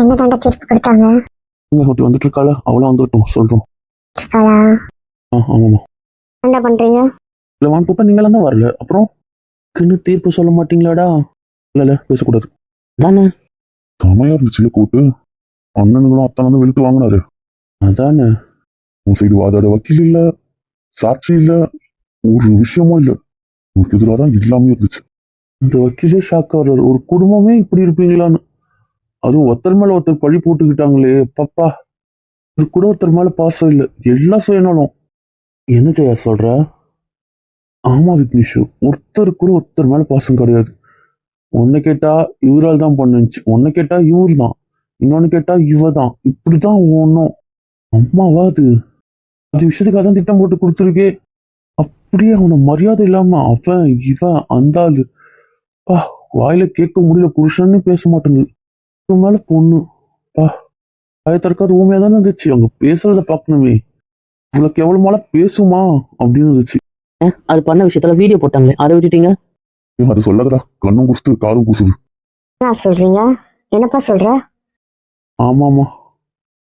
என்ன தாண்டா தீர்ப்பு கொடுத்தாங்க? இங்க ஒருத்தி வந்துட்டு இருக்காள, அவளும் வந்துட்டோம் சொல்றோம். இருக்காளா? ஆமாமா. என்ன பண்றீங்க? இல்ல வான் கூப்பிட்டா நீங்களாம் தான் வரல, அப்புறம் கின்னு தீர்ப்பு சொல்ல மாட்டீங்களாடா? இல்ல பேசக்கூடாது தானே. செமையா இருந்துச்சுல கூட்டு. அண்ணனுங்களும் அத்தானும் வெளுத்து வாங்கினாரு. அதானே. உன் சைடு வாதாட வக்கீல் இல்ல, சாட்சி இல்ல, ஒரு விஷயமும் இல்ல. உனக்கு எதிராக தான் எல்லாமே இருந்துச்சு. இந்த வக்கீலே ஷாக் ஆகிறார், ஒரு குடும்பமே இப்படி இருப்பீங்களான்னு. அதுவும் ஒருத்தர் மேல ஒருத்தர் பழி போட்டுக்கிட்டாங்களே பப்பா. ஒரு கூட ஒருத்தர் மேல பாசம் இல்லை, எல்லாம் சுயநலம். என்ன ஜெயா சொல்ற? ஆமா விக்னேஷ், ஒருத்தர் கூட ஒருத்தர் மேல பாசம் கிடையாது. ஒன்னு கேட்டா இவரால் தான் பண்ணுச்சு, ஒன்னு கேட்டா இவர் தான், இன்னொன்னு கேட்டா இவ தான், இப்படிதான் ஒன்னும். அம்மாவா அது அது விஷயத்துக்காக தான் திட்டம் போட்டு கொடுத்துருக்கே. அப்படியே அவனை மரியாதை இல்லாம அவன் இவன் அந்த ஆளு பா, வாயில கேட்க முடியல, புருஷன்னு பேச மாட்டேங்குது, இதுக்கு மேல பொண்ணு பா. வாய திறக்காது ஊமையா தானே இருந்துச்சு, அவங்க பேசுறத பார்க்கணுமே. இவ்வளவு கேவலமால பேசுமா அப்படின்னு இருந்துச்சு. அது பண்ண விஷயத்துல வீடியோ போட்டாங்களே, அதை விட்டுட்டீங்க. அது சொல்லாதடா, கண்ணும் குசுது காரும் குசுது. என்ன சொல்றீங்க? என்னப்பா சொல்ற? ஆமாமா,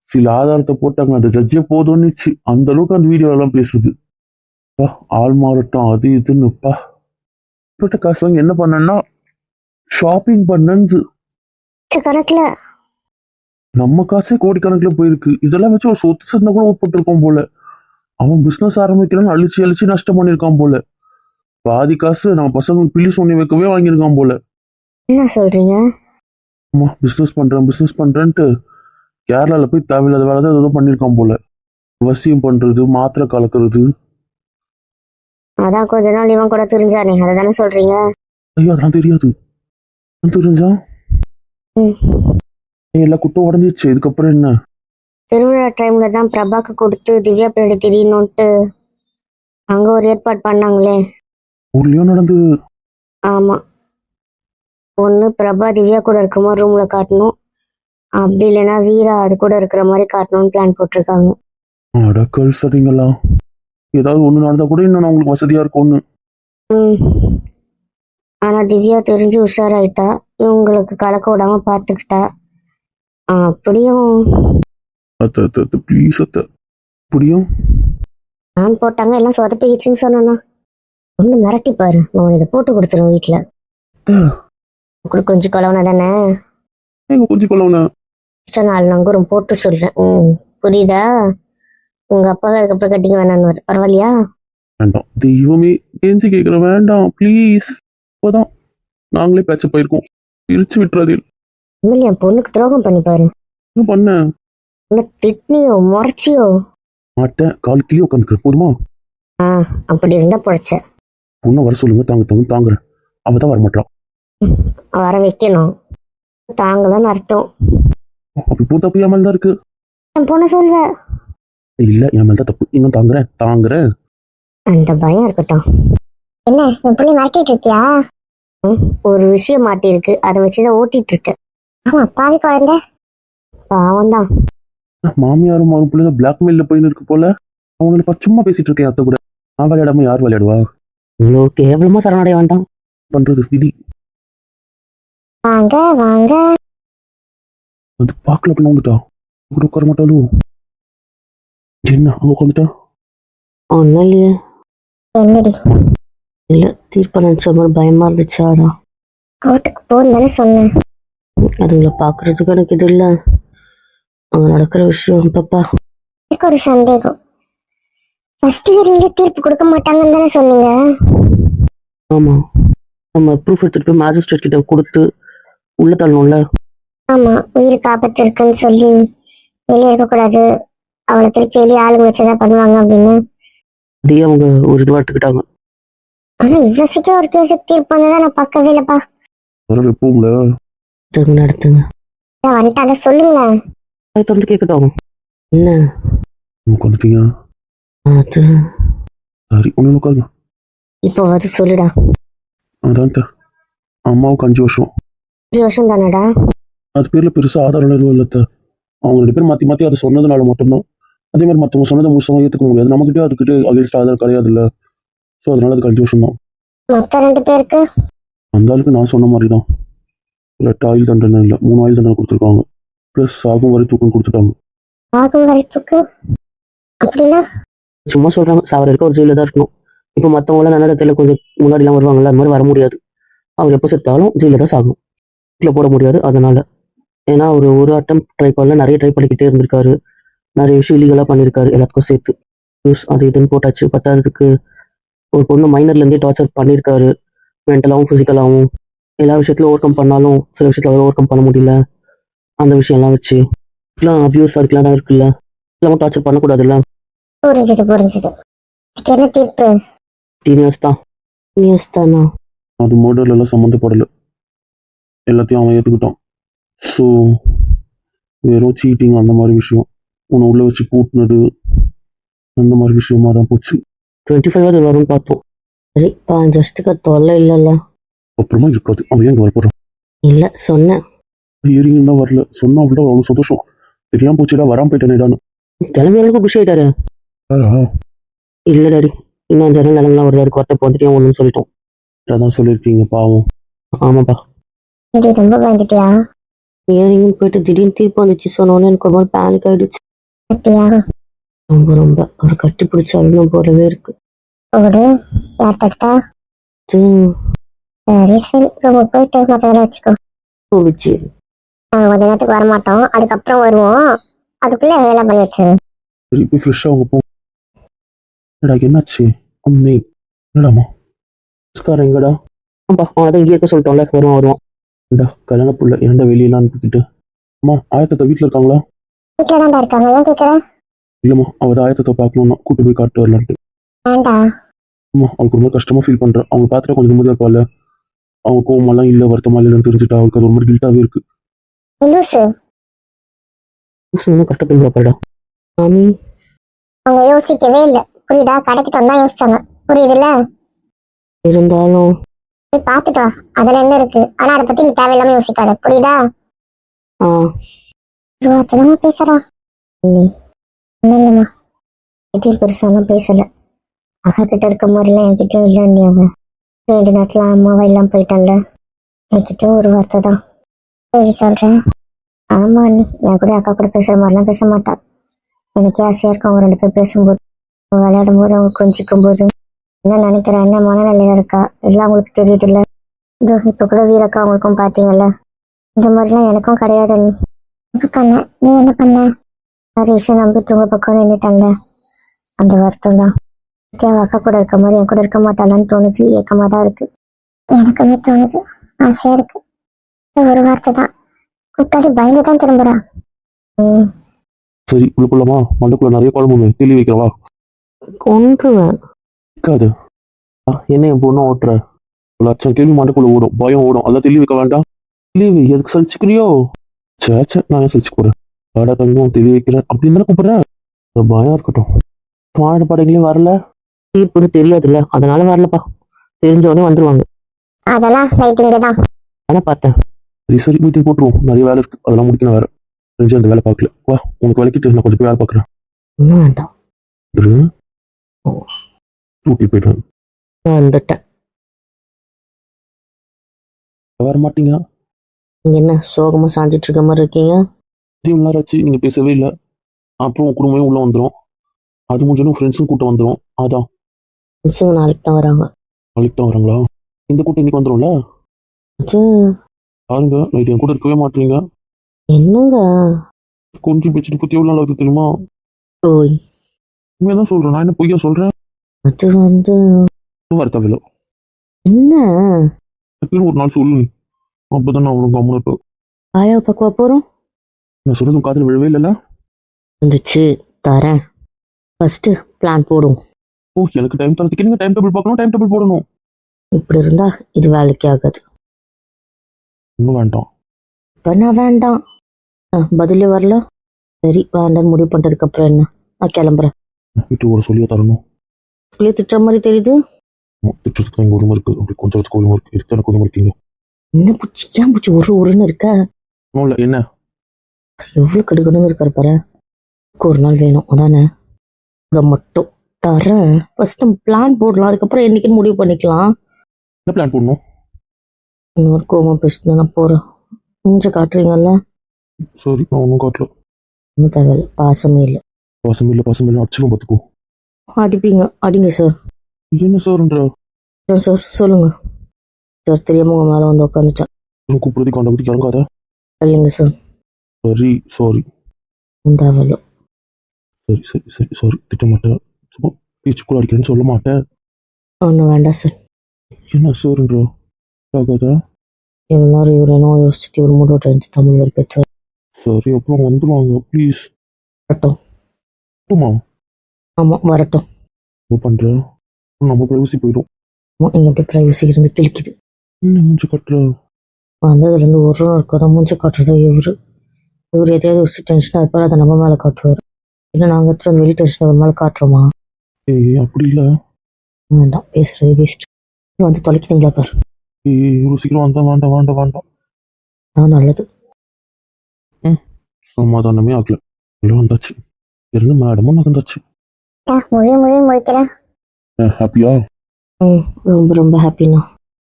சில ஆதாரத்தை போட்டாங்க, அந்த ஜட்ஜே போதும்னுச்சு. அந்த அளவுக்கு அந்த வீடியோ எல்லாம் பேசுது. ஆள் மாறட்டும் அது இதுன்னுப்பா. போட்ட காசு வாங்கி என்ன பண்ணேன்னா ஷாப்பிங் பண்ணு. கணக்குல நம்ம காசே கோடிக்கணக்கில் போயிருக்கு. இதெல்லாம் வச்சு ஒரு சொத்து சேர்ந்தா கூட உட்பட்டிருக்கோம் போல. அவன் பிசினஸ் ஆரம்பிக்கிறான்னு அழிச்சு அழிச்சு நஷ்டம் பண்ணியிருக்கான் போல. பாதி காசு நம்ம பசங்களுக்கு பில்லி சொன்னி வைக்கவே வாங்கியிருக்கான் போல. என்ன சொல்றீங்க? ஆமா, பிசினஸ் பண்றேன்ட்டு கேரளால போய் தேவையில்லாத வேலை தான் ஏதோ பண்ணியிருக்கான் போல. வசியம் பண்றது, மாத்திரை கலக்கிறது. அதான் கொஞ்ச நாள் இவன் கூட தெரிஞ்சானே, அதை தானே சொல்றீங்க? ஐயோ அதெல்லாம் தெரியாது. தெரிஞ்சா எல்லா குட்டம் உடஞ்சிச்சு. இதுக்கப்புறம் என்ன? திருவிழா டைம்ல தான் பிரபாக்கு கொடுத்து திவ்யா பின்னாடி தெரியணும்ட்டு அங்க ஒரு ஏற்பாடு பண்ணாங்களே. ஊர்லயும் நடந்தது. ஆமா, ஒண்ணு பிரபா திவ்யா கூட இருக்கும்போது ரூம்ல காட்டணும், அப்படி இல்லைன்னா வீரா அது கூட இருக்கிற மாதிரி காட்டணும்னு பிளான் போட்டிருக்காங்க. அடக்கல் சரிங்களா? ஏதாவது ஒண்ணு நடந்தா கூட இன்னும் உங்களுக்கு வசதியா இருக்கும் ஒண்ணு. ஆனா திவ்யா தெரிஞ்சு உஷாராயிட்டா, இவங்களுக்கு கலக்க விடாம பாத்துக்கிட்டா. அப்படியும் ப்ளீஸ் அத்த, அப்படியும் நான் போட்டாங்க எல்லாம் சொதப்பிக்கிச்சுன்னு சொன்னா ஒண்ணு மிரட்டி பாரு, நான் இதை போட்டு கொடுத்துருவேன் வீட்டுல. கொஞ்சம் கொலவனா தானே, கொஞ்சம் கொள்ளவன நாலு நங்கூரம் போட்டு சொல்றேன். புரியுதா? உங்க அப்பாவை அதுக்கப்புறம் கட்டிக்க வேணான்னு பரவாயில்லையா? வேண்டாம் தெய்வமே, கெஞ்சி கேட்குற வேண்டாம் ப்ளீஸ். இப்போதான் நாங்களே பேச்ச போயிருக்கோம், பிரிச்சு விட்டுறாதே. உண்மையில என் பொண்ணுக்கு துரோகம் பண்ணி பாரு. என்ன பண்ண? திட்னியோ முறைச்சியோ மாட்டேன், கால் கிளியோ உட்காந்துக்கிறேன் போதுமா? அப்படி இருந்தா பொழைச்ச. பொண்ணை வர சொல்லுங்க, தாங்குறேன். அவ தான் வரமாட்டான். வர வைக்கணும், தாங்கலன்னு அர்த்தம். அப்படி பூ தப்பு என் மேல தான் இருக்கு. என் பொண்ணு சொல்வ? இல்ல, என் மேல தான் தப்பு. இன்னும் தாங்குறேன். அந்த பயம் இருக்கட்டும். என்ன என் பிள்ளை மாட்டிட்டு இருக்கியா? ஒரு விஷயம் மாட்டி இருக்கு, அதை வச்சுதான் ஓட்டிட்டு இருக்க. ஆமா, பாவி குழந்தை. பாவம் தான். மாமியாரும் ஒரு பிள்ளைங்க பிளாக்மெயில போயின்னு இருக்கு போல. அவங்களை சும்மா பேசிட்டு இருக்கேன் அத்தை கூட. நான் விளையாடாம யார் விளையாடுவா? இவ்வளோ கேவலமா சரணடைய வேண்டாம். பண்றது விதி. வாங்க வாங்க. அது பார்க்கல அப்படின்னு வந்துட்டா கூட உட்கார மாட்டாலும். என்ன அங்க உட்காந்துட்டா? ஒன்னும் இல்லையே. என்னடி? இல்ல, தீர்ப்பு நினைச்ச மாதிரி பயமா இருந்துச்சு, அதான் கோர்ட்டுக்கு போன்னு சொன்னேன். அதுங்களை பாக்குறதுக்கு எனக்கு இது இல்ல, அங்க நடக்கிற விஷயம் பாப்பா. எனக்கு ஒரு சந்தேகம், ஃபர்ஸ்ட் ஹியரிங்ல தீர்ப்பு கொடுக்க மாட்டாங்கன்னு தானே சொன்னீங்க? ஆமா, நம்ம ப்ரூஃப் எடுத்துட்டு போய் மேஜிஸ்ட்ரேட் கிட்ட கொடுத்து உள்ள தள்ளணும்ல. ஆமா, உயிருக்கு ஆபத்து இருக்குன்னு சொல்லி வெளியே இருக்கக்கூடாது, அவளை திருப்பி வெளியே ஆளுங்க வச்சுதான் பண்ணுவாங்க அப்படின்னு. அதே அவங்க ஒரு இதுவா எடுத்துக்கிட்டாங்க. ஆனா இவ்வளவு சீக்கிரம் ஒரு கேஸுக்கு தீர்ப்பு வந்ததா நான் பார்க்கவே இல்லப்பா. வைப்போம்ல, நடத்துங்க. வந்துட்டால சொல்லுங்களேன். அதை திறந்து கேட்கட்டும். என்ன உட்காந்துட்டீங்க? அது சரி, ஒண்ணு உட்காருங்க. இப்போ வந்து சொல்லுடா. அதான் அம்மாவுக்கு 5 வருஷம். 5 வருஷம் தானடா? அது பேர்ல பெருசா ஆதாரம் எதுவும் இல்லத்த. அவங்க 2 பேரும் மாத்தி அதை சொன்னதுனால மட்டும்தான். அதே மாதிரி மற்றவங்க சொன்னதை முழுசமா ஏற்றுக்க முடியாது. நம்மகிட்ட அதுக்கிட்ட அகேன்ஸ்ட் ஆதாரம் கிடையாது இல்ல. ஸோ அதனால அதுக்கு 5 வருஷம் தான். மொத்த 2 பேருக்கு அந்த ஆளுக்கு நான் சொன்ன மாதிரி தான் 8 ஆயுள் தண்டனை இல்லை, 3 ஆயுள் தண்டனை கொடுத்துருக்காங்க. ப்ளஸ் சாகும் வரை தூக்கம் கொடுத்துட்டாங்க. ஆகும் வரை தூக்கு அப்படின்னா? சும்மா சொல்றாங்க, சாவர இருக்க ஒரு ஜெயில தான் இருக்கணும். இப்போ மற்றவங்களாம் நன்னடத்துல கொஞ்சம் முன்னாடிலாம் வருவாங்கல்ல, அது மாதிரி வர முடியாது. அவர் எப்போ செத்தாலும் ஜெயில தான் சாகணும். வீட்டில் போட முடியாது. அதனால ஏன்னா அவர் ஒரு அட்டம் ட்ரை பண்ணல, நிறைய ட்ரை பண்ணிக்கிட்டே இருந்திருக்காரு. நிறைய விஷயம் இல்லீகலாக பண்ணியிருக்காரு எல்லாத்துக்கும் சேர்த்து. நியூஸ் அது இதுன்னு போட்டாச்சு. பத்தாததுக்கு ஒரு பொண்ணு மைனர்லேருந்தே டார்ச்சர் பண்ணியிருக்காரு. மென்டலாகவும் ஃபிசிக்கலாகவும் எல்லா விஷயத்துலையும் ஓவர் கம் பண்ணாலும் சில விஷயத்தில் அவர் ஓவர் கம் பண்ண முடியல. அந்த விஷயம்லாம் வச்சு எல்லாம் அபியூஸ் அதுக்கெல்லாம் தான் இருக்குல்ல. எல்லாமே டார்ச்சர் பண்ணக்கூடாதுல்ல. புரிஞ்சுது இதுக்கு என்ன தீர்ப்பு? டீனியர்ஸ் தான். டீனியர்ஸ் தானா? அது மர்டர்லாம் சம்மந்தப்படலை. எல்லாத்தையும் அவன் ஏற்றுக்கிட்டான். ஸோ வெறும் சீட்டிங் அந்த மாதிரி விஷயம், உன்னை உள்ள வச்சு பூட்டினது அந்த மாதிரி விஷயமா தான் போச்சு. 25 அது வரும்னு பார்த்தோம். சரி 5 வருஷத்துக்கு தொல்லை இல்லைல்ல. அப்புறமா இருக்காது. அவன் ஏன் வரப்போறான்? இல்லை சொன்னேன். ஹியரிங் தான் வரல. சொன்னா விட அவ்வளோ சந்தோஷம். தெரியாம போச்சுடா, வராம போயிட்டேனேடான்னு. கிளம்பியாளுக்கும் குஷி ஆயிட்டாரு. இல்லை டாடி, இன்னும் ஜன நிலங்கள்லாம் வருது, அதுக்கு வரட்ட வந்துட்டே ஒன்றுன்னு சொல்லிட்டோம். அதான் சொல்லியிருக்கீங்க, பாவம். ஆமாப்பா. இது ரொம்ப பயந்துட்டியா? இயரிங் போயிட்டு திடீர்னு தீர்ப்பு வந்துச்சு சொன்னோன்னே எனக்கு ஒரு மாதிரி பேனிக் ஆயிடுச்சு. அப்படியா? ரொம்ப ரொம்ப அவர் கட்டி பிடிச்சி அழுணும் போலவே இருக்கு. ஒரு யார் தட்டா? அது சரி ரொம்ப போயிட்டு மற்றதெல்லாம் வச்சுக்கோ. போச்சு. நாங்கள் கொஞ்ச நேரத்துக்கு வரமாட்டோம், அதுக்கப்புறம் வருவோம். அதுக்குள்ள வேலை பண்ணி வச்சு. சரி போய் ஃப்ரெஷ்ஷாக அவங்க போ. என்னடா என்னாச்சு? அம்மே என்னடாமா? ஸ்கார் எங்கடா? ஆப்பா அவனை தான் இங்கே இருக்க சொல்லிட்டோம்ல, வருவான். ஏண்டா கல்யாண புள்ள ஏன்டா வெளியெல்லாம் அனுப்பிக்கிட்டு? அம்மா ஆயத்தத்தை வீட்டில் இருக்காங்களா? வீட்டில் தான்டா இருக்காங்க. ஏன் கேட்குற? இல்லைம்மா, அவள் ஆயத்தத்தை பார்க்கணும்னா கூட்டு போய் காட்டு வரலான்ட்டு. வேண்டா. அம்மா அவளுக்கு ரொம்ப கஷ்டமாக ஃபீல் பண்ணுறேன். அவங்க பார்த்துட்டு கொஞ்சம் நிம்மதியாக இருப்பாள். அவங்க கோவமெல்லாம் இல்லை, வருத்தமா இல்லைன்னு தெரிஞ்சுட்டா அவளுக்கு அது ஒரு மாதிரி கில்ட்டாகவே இருக்கு. லூசு. கரெக்டாக திரும்பப்பாடா மாமி. அவங்க யோசிக்கவே இல்லை, புரியுதா? கடைக்கிட்ட வந்தா யோசிச்சாங்க, புரியுதுல்ல? இருந்தாலும் போய் பார்த்துட்டு வா, அதுல என்ன இருக்கு? ஆனா அதை பத்தி நீ தேவையில்லாம யோசிக்காத, புரியுதா? ஆ அதுதான் பேசுறா நீ. இல்லைம்மா, கிட்டே பெருசாலாம் பேசல. அக்கா கிட்ட இருக்க மாதிரிலாம் என்கிட்டயும் இல்லை. நீ அவன் 2 நேரத்துல அம்மாவா இல்லாம போயிட்டான்ல, என்கிட்டயும் ஒரு வார்த்தை தான். சரி சொல்றேன். ஆமா அண்ணி, என் கூட அக்கா கூட பேசுற மாதிரிலாம் பேச மாட்டா. எனக்கே ஆசையா இருக்கும் அவங்க 2 பேர் பேசும்போது, அவங்க விளையாடும் போது, அவங்க கொஞ்சிக்கும் போது. என்ன நினைக்கிறேன், என்ன மனநிலையில இருக்கா எல்லாம் அவங்களுக்கு தெரியுது இல்ல. இதோ இப்ப கூட வீரக்கா அவங்களுக்கும் பாத்தீங்கல்ல. இந்த மாதிரிலாம் எனக்கும் கிடையாது அண்ணி. என்ன பண்ண நீ? என்ன பண்ண? நிறைய விஷயம் நம்பிட்டு உங்க பக்கம் நின்றுட்டாங்க. அந்த வருத்தம் தான். அவ அக்கா கூட இருக்க மாதிரி என் கூட இருக்க மாட்டாளான்னு தோணுது. ஏக்கமா தான் இருக்கு. எனக்குமே தோணுது, ஆசையா இருக்கு. ஒரு வார்த்தை தான் கூட்டாளி பயந்துதான் திரும்புறா. சரி உள்ளுக்குள்ளமா, மண்ணுக்குள்ள நிறைய குழம்பு தெளி வைக்கிறவா? கொன்றுவேன். இருக்காது. என்ன என் பொண்ணு ஓட்டுற? லட்சம் கேள்வி மண்ணுக்குள்ள ஓடும், பயம் ஓடும். அதான் தெளி வைக்க வேண்டாம். தெளிவு எதுக்கு சலிச்சுக்கிறியோ? சேச்சே, நான் ஏன் சலிச்சு போறேன்? வாடா தங்கம், தெளி வைக்கிறேன் அப்படின்னு தானே கூப்பிடுறேன். அந்த பயம் இருக்கட்டும். மாடு படைகளையும் வரல, தீர்ப்புன்னு தெரியாதுல்ல, அதனால வரலப்பா. தெரிஞ்சவொடனே வந்துருவாங்க. அதெல்லாம் ரைட்டிங்க தான். ஆனா பார்த்தேன். சரி சரி மீட்டிங் போட்டுருவோம். நிறைய வேலை இருக்கு, அதெல்லாம் முடிக்கணும் வேற. தெரிஞ்சு அந்த வேலை பார்க்கல. வா உனக்கு விளக்கிட்டு நான் கொஞ்சம் போய் வேலை பார்க்குறேன். இன்னும் வேண்டாம். ஊட்டி போயிட்டு நான் வந்துட்டேன். வர மாட்டீங்க? நீங்க என்ன சோகமா சாஞ்சிட்டு இருக்க மாதிரி இருக்கீங்க? இவ்வளோ நேரம் ஆச்சு நீங்க பேசவே இல்லை. அப்புறம் உன் குடும்பமே உள்ள வந்துடும். அது முடிஞ்சோன்னு ஃப்ரெண்ட்ஸும் கூட்டம் வந்துடும். அதான் ஃப்ரெண்ட்ஸுங்க நாளைக்கு தான் வராங்க. நாளைக்கு தான் வராங்களா? இந்த கூட்டம் இன்னைக்கு வந்துடும்ல? அது பாருங்க, நைட்டு என் கூட இருக்கவே மாட்டீங்க. என்னங்க கொஞ்சம் பேச்சுட்டு பற்றி எவ்வளோ நாள் ஆகுது தெரியுமா? ஓய், உண்மையாக தான் சொல்கிறேன். நான் என்ன பொய்யா சொல்கிறேன்? அது வந்து வரத்தவில்லை. என்ன ஒரு நாள் சொல்லு, அப்போதான் நான் உனக்கு கம்முன்னு இருப்பேன். ஆயா பக்குவா போறோம். நான் சொல்றது காதில் விழவே இல்லைல்ல? வந்துச்சு தரேன். ஃபர்ஸ்ட் பிளான் போடும். ஓ, எனக்கு டைம் தரத்துக்கு நீங்கள் டைம் டேபிள் பார்க்கணும், டைம் டேபிள் போடணும். இப்படி இருந்தா இது வேலைக்கு ஆகாது. இன்னும் வேண்டாம். இப்ப நான் வேண்டாம். பதிலே வரல. சரி வேண்டாம் முடிவு பண்றதுக்கு அப்புறம் என்ன, நான் கிளம்புறேன். வீட்டு ஒரு சொல்லியே தரணும். சொல்லி திட்டுற மாதிரி தெரியுது. திட்டத்துக்கு இங்கே உரிமை இருக்கு, அப்படி கொஞ்சம் உரிமை இருக்கு. இருக்கு எனக்கு உரிமை இருக்கீங்க. என்ன பூச்சி, ஏன் பூச்சி ஒருன்னு இருக்க? ஒன்றும் இல்லை. என்ன எவ்வளவு கடுக்கணும்னு இருக்காரு பாரு. ஒரு நாள் வேணும் அதானே? மட்டும் தரேன். ஃபர்ஸ்ட் நம்ம பிளான் போடலாம், அதுக்கப்புறம் என்னைக்குன்னு முடிவு பண்ணிக்கலாம். என்ன பிளான் போடணும்? இன்னொரு கோவம் பேசிட்டு நான் போறேன். மூஞ்ச காட்டுறீங்கல்ல? சாரி, நான் ஒன்றும் காட்டல. ஒன்றும் தேவையில்ல, பாசமே இல்லை. பசங்க இல்லை அடிச்சிடும் பார்த்துக்கோ. அடிப்பீங்க, அடிங்க சார். என்ன சார்ன்ற சார் சொல்லுங்க சார். தெரியாம உங்க மேலே வந்து உட்காந்துட்டேன். கூப்பிடுறதுக்கு அந்த பற்றி இறங்காத. இல்லைங்க சார். சரி சாரி. ஒன்றும் தேவையில்ல. சாரி திட்ட மாட்டேன். சும்மா பேச்சுக்குள்ள அடிக்கிறேன்னு சொல்ல மாட்டேன். ஒன்றும் வேண்டாம் சார். என்ன சார்ன்ற ஆகாதா? இவ்வளோ நேரம் இவர் என்ன யோசிச்சுட்டு இவர் மூட தமிழ் ஒரு பேச்சு சரி அப்புறம் வந்துடுவாங்க ப்ளீஸ். வரட்டும். ஆமா ஆமாம் வரட்டும். என்ன பண்ற? நம்ம ப்ரைவசி போயிடும். ஆமாம், நீங்கள் எப்படி ப்ரைவசி இருந்து கிழிக்குது. என்ன மூஞ்சி கட்டுற? வந்ததுலேருந்து ஒரு நாள் இருக்கா மூஞ்சி காட்டுறதோ இவர் எதையாவது யோசிச்சு டென்ஷனாக இருப்பார், அதை நம்ம மேலே காட்டுவார். இல்லை நாங்கள் எடுத்துகிட்டு வெளி டென்ஷன் ஒரு மேலே காட்டுறோமா? ஏய் அப்படி இல்லை. வேண்டாம், பேசுறது வேஸ்ட். வந்து தொலைக்கிறீங்களா பார். இவ்வளோ சீக்கிரம் வந்தா வேண்டாம். அதான் நல்லது. சமாதானமே ஆகல. எல்லாம் வந்தாச்சு. இருந்து மேடமும் நகர்ந்தாச்சு. முடிக்கிறேன். ஹாப்பியா? ரொம்ப ரொம்ப ஹாப்பிண்ணா.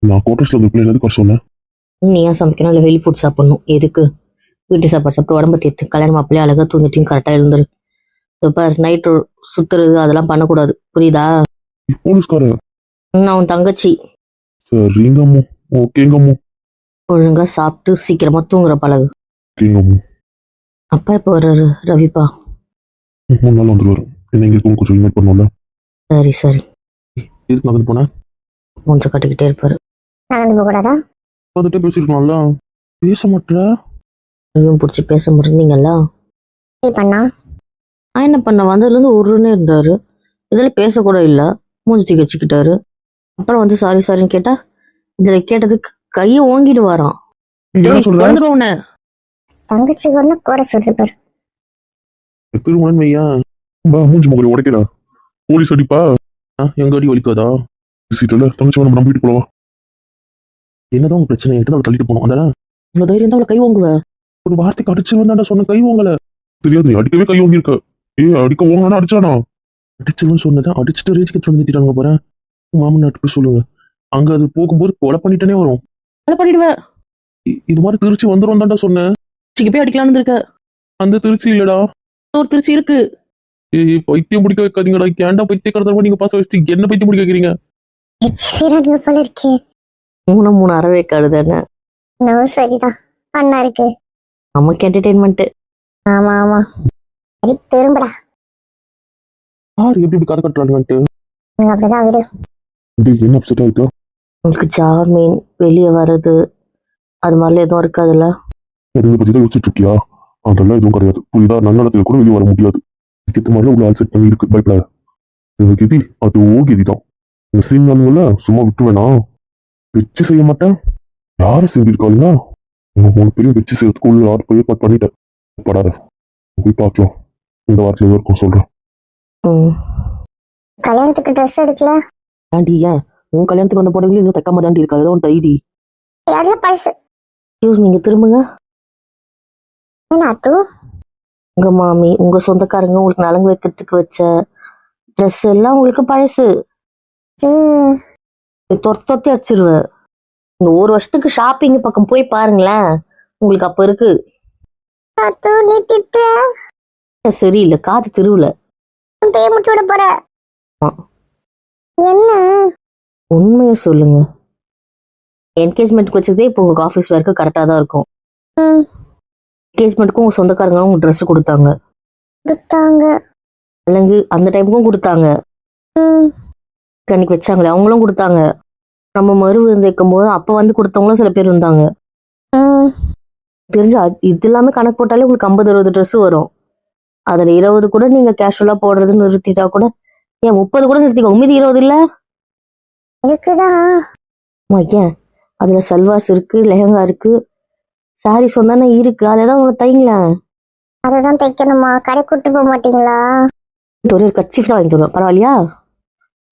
நான் குவார்டர்ஸ்ல ஒரு பிள்ளைங்க எதுக்கு சொன்னேன்? நீ ஏன் சமைக்கணும் இல்லை வெளி ஃபுட் சாப்பிடணும்? எதுக்கு? வீட்டு சாப்பாடு சாப்பிட்டு உடம்பு தேத்து கல்யாணம் அப்படியே அழகாக தூங்கிட்டையும் கரெக்டாக இருந்துரு. இப்போ நைட்டு சுத்துறது அதெல்லாம் பண்ணக்கூடாது, புரியுதா? போலீஸ்கார. நான் உன் தங்கச்சி. சரிங்கம்மு. ஓகேங்கம்மு. ஒழுங்கா சாப்பிட்டு சீக்கிரமா தூங்குற பழகு. ஓகேங்கம்மு. அப்பா இப்போ வர்றாரு ரவிப்பா. 3 நாள் வந்துருவாரு. என்ன இங்கே இருக்கும் கொஞ்சம் இன்வைட் பண்ணுவோம்ல. சரி எதுக்கு நகர்ந்து போனேன்? மூஞ்ச கட்டிக்கிட்டே இருப்பாரு. நகர்ந்து போக கூடாதா? வந்துட்டே பேசிருக்கலாம்ல. பேச மாட்டேற. ரவியும் பிடிச்சி பேச முடிந்தீங்களா? பண்ணா நான் என்ன பண்ண, வந்ததுலேருந்து ஒருன்னே இருந்தாரு. இதில் பேசக்கூட இல்லை, மூஞ்சி தூக்கி வச்சுக்கிட்டாரு. அப்புறம் வந்து சாரின்னு கேட்டா இதுல கேட்டதுக்கு கையை ஓங்கிட்டு வரான். என்ன சொல்ற? வந்துருவோண்ணே. தங்கச்சி ஒண்ணு கூட சொல்லுது பாரு. திருமணம் வையா. மூஞ்சி முகரை உடைக்கிறா. போலீஸ் அடிப்பா. எங்க அடி வலிக்காதா? சீட்டில் தங்கச்சி நம்ம வீட்டு போலவா? என்னதான் உங்க பிரச்சனை? என்கிட்ட அவளை தள்ளிட்டு போனோம் அதானே? இவ்வளோ தைரியம் தான் அவளை கை ஓங்குவேன். ஒரு வார்த்தைக்கு அடிச்சு வந்தாண்டா சொன்ன கை உங்களை. தெரியாது, நீ அடிக்கவே கை ஓங்கி இருக்க. அடிக்க ஓங்கனா அடிச்சானா? அடிச்சவன்னு சொன்னதான் அடிச்சுட்டு ரேஜ் கட் நிறுத்திட்டாங்க பாரு. மாமன் நாட்டு போய் சொல்லுங்க. அங்க அது போகும்போது கொலை பண்ணிட்டேனே வரும். கொலை பண்ணிடுவேன். இது மாதிரி திருச்சி வந்துடும் தாண்டா சொன்னேன். சிக்கி போய் அடிக்கலான்னு இருக்க. அந்த திருச்சி இல்லடா, ஒரு திருச்சி இருக்கு. பைத்தியம் பிடிக்க வைக்காதீங்கடா. ஏன்டா பைத்திய கடத்த நீங்க பாச வச்சு என்ன பைத்தியம் பிடிக்க வைக்கிறீங்க? போல இருக்கு. 3 அறவே கழுதானே. சரிதான் பண்ணா இருக்கு. நமக்கு என்டர்டெயின்மெண்ட். ஆமா சரி திரும்படா. யாரு எப்படி கதை கட்டுறாங்கன்ட்டு அப்படிதான் விடு. என்ன அப்செட்டா இருக்கா? உங்களுக்கு ஜாமீன் வெளியே வர்றது அது மாதிரிலாம் எதுவும் இருக்காதுல்ல? அதை பத்தி தான் யோசிச்சுட்டு இருக்கியா? அதெல்லாம் எதுவும் கிடையாது. புரியுதா? நல்ல கூட வெளியே வர முடியாது. இதுக்கு மாதிரி உள்ள ஆள் செட் பண்ணி இருக்கு. பயப்படாத. கெதி அதுவோ கெதிதான். இந்த சீன்ல சும்மா விட்டு வேணாம். வச்சு செய்ய மாட்டேன். யாரை செஞ்சிருக்காளுன்னா 3 பேரும் வச்சு செய்யறதுக்கு உள்ள 6 பேர் கட் பண்ணிட்டேன். படாத போய் பார்க்கலாம். இந்த வாரத்துல ஏதோ இருக்கும் சொல்றேன். கல்யாணத்துக்கு ட்ரெஸ் எடுக்கல? ஆண்டி ஏன் உன் கல்யாணத்துக்கு வந்த போடவே இன்னும் தைக்காம தாண்டி இருக்காது. ஏதோ ஒன்று தைடி. அதுல பழசு. நீங்க திரும்புங்க. என்ன அத்து? உங்க மாமி உங்க சொந்தக்காரங்க உங்களுக்கு நலங்கு வைக்கிறதுக்கு வச்ச ட்ரெஸ் எல்லாம் உங்களுக்கு பழசு. தொத்தி அடிச்சிருவேன். இந்த 1 வருஷத்துக்கு ஷாப்பிங் பக்கம் போய் பாருங்களேன், உங்களுக்கு அப்ப இருக்கு. அத்து நீ திட்டு. சரியில்லை, காது திருவுல பேய் முட்டி விட போற. என்ன உண்மையை சொல்லுங்க. என்கேஜ்மெண்ட்க்கு வச்சதே இப்போ உங்களுக்கு ஆஃபீஸ் வரைக்கும் கரெக்டாக தான் இருக்கும். என்கேஜ்மெண்ட்டுக்கும் உங்க சொந்தக்காரங்களும் உங்களுக்கு ட்ரெஸ் கொடுத்தாங்க. இல்லைங்க அந்த டைமுக்கும் கொடுத்தாங்க. அன்னைக்கு வச்சாங்களே அவங்களும் கொடுத்தாங்க. நம்ம மறு வைக்கும் போது அப்போ வந்து கொடுத்தவங்களும் சில பேர் இருந்தாங்க. தெரிஞ்சு இது எல்லாமே கணக்கு போட்டாலே உங்களுக்கு 50-60 ட்ரெஸ் வரும். அதில் 20 கூட நீங்க கேஷுவலாக போடுறதுன்னு நிறுத்திட்டா கூட, ஏன் 30 கூட நிறுத்திக்கோங்க. மீதி 20 இல்லை இருக்குதான். ஏன் அதுல சல்வார்ஸ் இருக்கு, லெஹங்கா இருக்கு, சாரீஸ் வந்தானே இருக்கு. அதான் உங்க தைங்களேன். அததான் தைக்கணுமா? கடை கூட்டு போக மாட்டீங்களா? ஒரே ஒரு கச்சிஃப் தான் வாங்கி தருவேன், பரவாயில்லையா?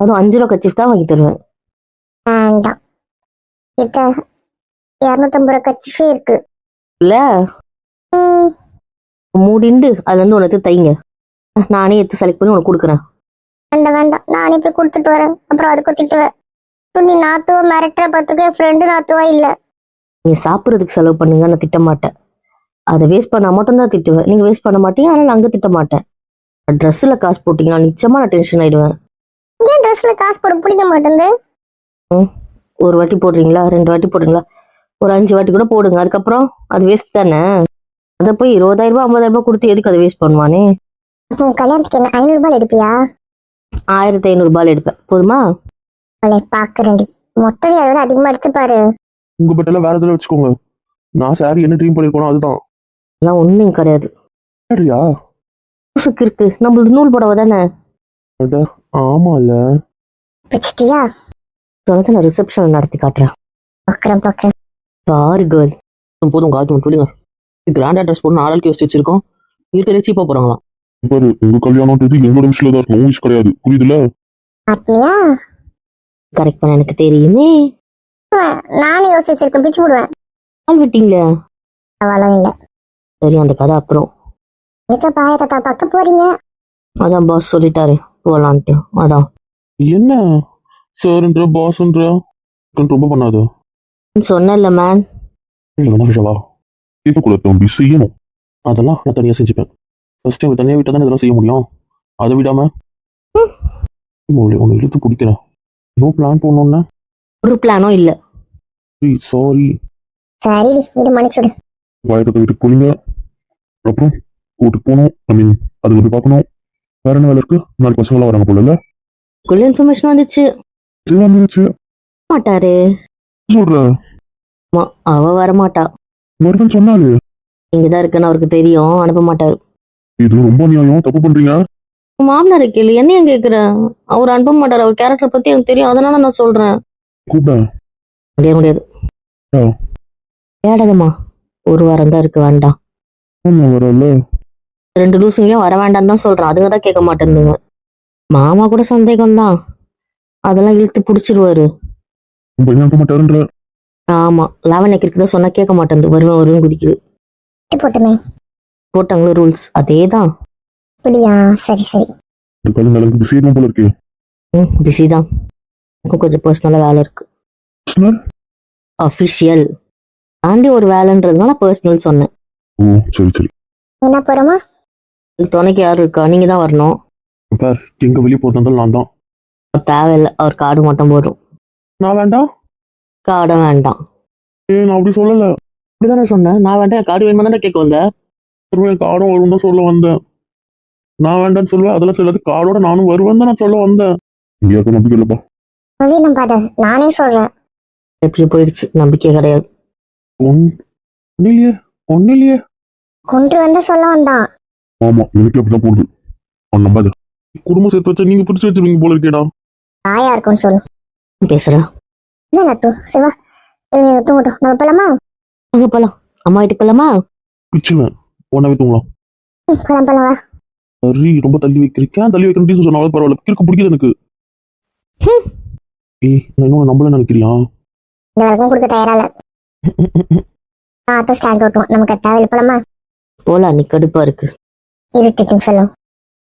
அதுவும் 5 ரூபா கச்சிஃப் தான் வாங்கி தருவேன். வேண்டாம், கிட்ட 250 ரூபா கச்சிஃபே இருக்கு இல்ல. மூடிண்டு அதுல இருந்து உனக்கு தைங்க. நானே எடுத்து செலக்ட் பண்ணி உனக்கு கொடுக்குறேன். வேண்டாம், நானே போய் கொடுத்துட்டு வரேன். அப்புறம் அது குத்திட்டுவேன். நீ நாத்துவ மிரட்டுற பார்த்துக்க, என் ஃப்ரெண்டு நாத்துவா இல்ல. நீ சாப்பிட்றதுக்கு செலவு பண்ணுங்க, நான் திட்ட மாட்டேன். அதை வேஸ்ட் பண்ணா மட்டும் தான் திட்டுவேன். நீங்க வேஸ்ட் பண்ண மாட்டீங்க, அதனால அங்க திட்ட மாட்டேன். ட்ரெஸ்ல காசு போட்டீங்கன்னா நிச்சயமா நான் டென்ஷன் ஆயிடுவேன். ஏன் ட்ரெஸ்ல காசு போட பிடிக்க மாட்டேங்குது? ஒரு வாட்டி போடுறீங்களா, 2 வாட்டி போடுறீங்களா, ஒரு 5 வாட்டி கூட போடுங்க. அதுக்கப்புறம் அது வேஸ்ட் தானே. அதை போய் 20,000 ரூபாய் 50,000 ரூபாய் கொடுத்து எதுக்கு அதை வேஸ்ட் பண்ணுவானே? கல்யாணத்துக்கு என்ன 500 ரூபாய் எடுப்பியா? 1500 ரூபாய் எடுப்பேன். போதுமா? பாக்குறேன்டி, மொத்தம் அதை விட அதிகமா எடுத்து பாரு. உங்க பெட்டெல்லாம் வேற எதுல வச்சுக்கோங்க. நான் சாரி என்ன ட்ரீம் பண்ணிருக்கோம் அதுதான். அதெல்லாம் ஒண்ணும் கிடையாது. சரியா? லூசுக்கு இருக்கு, நம்மளுக்கு நூல் புடவை தானே. அட ஆமால. வச்சிட்டியா? சொன்னதை நான் ரிசப்ஷன் நடத்தி காட்டுறேன். பாக்குறேன் பாரு கேர்ள். போதும் காத்து சொல்லுங்க. கிராண்டா ட்ரெஸ் போட்டு 4 ஆளுக்கு யோசிச்சு வச்சிருக்கோம். இருக்கிறதே சீப்பா போறாங்களாம். பாரு உங்க கல்யாணம் எங்களோட விஷயம் தான் இருக்கும், உங்க விஷயம் கிடையாது, புரியுதுல? அப்படியா? கரெக்ட் பண்ண எனக்கு தெரியுமே. நானே யோசிச்சு வச்சிருக்கேன், பிச்சு விடுவேன். ஆள் விட்டீங்களா? அவளும் இல்ல. சரி, அந்த கதை அப்புறம். எங்க பாய தாத்தா பார்க்க போறீங்க? அதான் பாஸ் சொல்லிட்டாரு போலான்ட்டு. அதான். என்ன சார்ன்ற பாஸ்ன்ற ரொம்ப பண்ணாது. சொன்னல மேன். வேணா கேட்கக்கூடாது தம்பி, செய்யணும். அதெல்லாம் நான் தனியா செஞ்சுப்பேன். ஃபர்ஸ்ட் டைம் தனியா விட்டா தானே இதெல்லாம் செய்ய முடியும். அதை விடாம உன்னை இழுத்து பிடிக்கிறேன். நோ பிளான் போடணும்னா ஒரு பிளானும் இல்ல. சாரி. சரி விடு, மன்னிச்சுடு. வயதத்தை வீட்டுக்கு போறீங்க, அப்புறம் கூட்டுக்கு போகணும். அது வந்து பார்க்கணும். வேற என்ன வேலை இருக்கு? 4 பசங்களாம் வராங்க போல இல்ல? குள்ள இன்ஃபர்மேஷன் வந்துச்சு. மாட்டாரு. சொல்ற அவ வரமாட்டா. மருதன் சொன்னாலே இங்கதான் இருக்குன்னு அவருக்கு தெரியும், அனுப்ப மாட்டாரு. இது ரொம்ப நியாயம், தப்பு பண்றீங்க. மாமனார் கேளு, என்ன ஏன் கேக்குற? அவர் அனுப்ப மாட்டாரு. அவர் கேரக்டர் பத்தி எனக்கு தெரியும், அதனால நான் சொல்றேன். கூப்பிட முடியாது. ஏடாதம்மா, 1 வாரம் தான் இருக்கு, வேண்டாம். வரல 2 லூசுங்களையும் வர வேண்டாம் தான் சொல்றேன். அதுங்க தான் கேட்க மாட்டேங்குதுங்க. மாமா கூட சந்தேகம் தான், அதெல்லாம் இழுத்து புடிச்சிருவாரு. அனுப்ப மாட்டாருன்ற. ஆமா, லாவண்யக்கு இருக்குதான் சொன்னா கேட்க மாட்டேங்குது. வருவேன் குதிக்குது. போட்டுமே போட்டாங்களோ ரூல்ஸ், அதேதான். அப்படியா? சரி பிஸி போல இருக்கு. பிஸி தான். எனக்கும் கொஞ்சம் பர்சனலா வேலை இருக்கு. அஃபிஷியல் தாண்டி ஒரு வேலைன்றதுனால பர்சனல் சொன்னேன். ஓ சரி. என்ன போறோமா? துணைக்கு யாரும் இருக்கா? நீங்க தான் வரணும். பார், எங்க வெளியே போறதா நான் தான். தேவையில்லை, அவர் கார்டு மட்டும் போதும். நான் வேண்டாம். கார்டும் வேண்டாம். நான் அப்படி சொல்லல. அப்படிதானே சொன்னேன். நான் வேண்டாம், கார்டு வேணுமா தானே கேட்க வந்தேன். கார்டும் வரும் தான் சொல்ல வந்தேன். நான் வேண்டான்னு சொல்லுவேன், அதெல்லாம் சொல்லாது. கார்டோட நானும் வருவேன் தான் நான் சொல்ல வந்தேன். இங்கேயாக்கும் நம்பிக்கை இல்லப்பா. நானே சொல்றேன். எப்படி போயிடுச்சு, நம்பிக்கை கிடையாது. ஒன்னிலேயே கொண்டு வந்த சொல்ல வந்தான். ஆமா, எனக்கு அப்படிதான் போகுது. அவன் நம்பாத. குடும்பம் சேர்த்து வச்சா நீங்க பிடிச்சு வச்சிருவீங்க போல இருக்கேடா. தாயா இருக்கும்னு சொல்லு. பேசுறேன். என்ன நட்டு சிவா, தூங்கட்டும். நம்ம போலாமா? அங்க போலாம். அம்மா வீட்டுக்கு போலாமா? பிச்சுவேன். ஒன்னாவே தூங்கலாம். போலாம். சரி, ரொம்ப தள்ளி வைக்கிறேன். தள்ளி வைக்கிறேன் சொன்னாலும் பரவாயில்ல. கிறுக்கு பிடிக்குது எனக்கு. நான் இன்னொன்னு நம்பல நினைக்கிறியா? இந்த வரைக்கும் கொடுக்க தயாரால. ஆட்டோ ஸ்டாண்ட் ஓட்டுவோம், நமக்கு தேவையில்லை. போலாமா? போலாம். நீ கடுப்பா இருக்கு. Irritating fellow.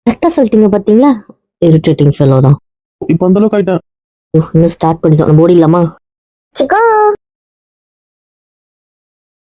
கரெக்டா சொல்லிட்டீங்க பாத்தீங்களா? இரிட்டேட்டிங் ஃபெலோ தான். இப்ப அந்த அளவுக்கு ஆயிட்டேன். இன்னும் ஸ்டார்ட் பண்ணிட்டோம். நம்ம ஓடிடலாமா? சிக்கோ